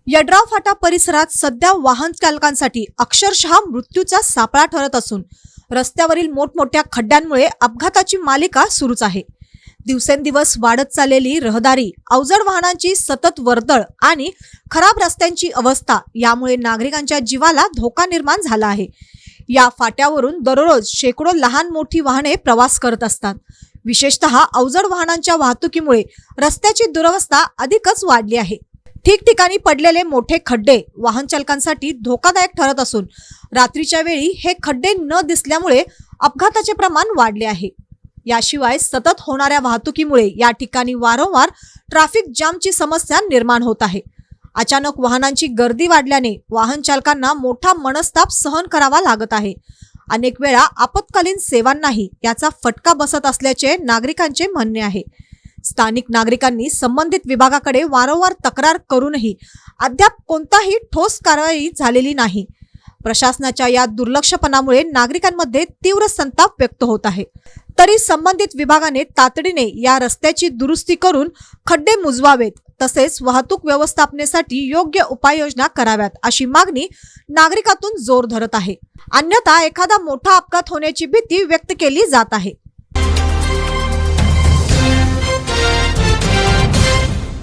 यड्राव फाटा परिसरात सध्या वाहन चालकांसाठी अक्षरशः मृत्यूचा सापळा ठरत असून रस्त्यावरील मोठमोठ्या खड्ड्यांमुळे अपघाताची मालिका सुरूच आहे। दिवसेंदिवस वाढत चाललेली रहदारी, अवजड वाहनांची सतत वर्दळ आणि खराब रस्त्यांची अवस्था यामुळे नागरिकांच्या जीवाला धोका निर्माण झाला आहे। या फाट्यावरून दररोज शेकडो लहान मोठी वाहने प्रवास करत असतात। विशेषतः अवजड वाहनांच्या वाहतुकीमुळे रस्त्याची दुरवस्था अधिकच वाढली आहे। ठिकठिकाणी पडलेले मोठे खड्डे वाहन चालकांसाठी धोकादायक ठरत असून रात्रीच्या वेळी हे खड्डे न दिसल्यामुळे अपघाताचे प्रमाण वाढले आहे। याशिवाय सतत होणाऱ्या वाहतुकीमुळे या ठिकाणी वारंवार ट्रॅफिक जामची समस्या निर्माण होत आहे। अचानक वाहनांची गर्दी वाढल्याने वाहन चालकांना मोठा मनस्ताप सहन करावा लागत आहे। अनेक वेळा आपत्कालीन सेवांनाही याचा फटका बसत असल्याचे नागरिकांचे म्हणणे आहे। स्थानिक नागरिकांनी संबंधित विभागाकडे वारंवार तक्रार करूनही अद्याप कोणताही ठोस कारवाई झालेली नाही। प्रशासनाच्या या दुर्लक्षपणामुळे नागरिकांमध्ये तीव्र संताप व्यक्त होत आहे। तरी संबंधित विभागाने तातडीने या रस्त्याची दुरुस्ती करून खड्डे मुजवावेत, तसेच वाहतूक व्यवस्थापनेसाठी योग्य उपाययोजना कराव्यात अशी मागणी नागरिकातून जोर धरत आहे। अन्यथा एखादा मोठा अपघात होण्याची भीती व्यक्त केली जात आहे।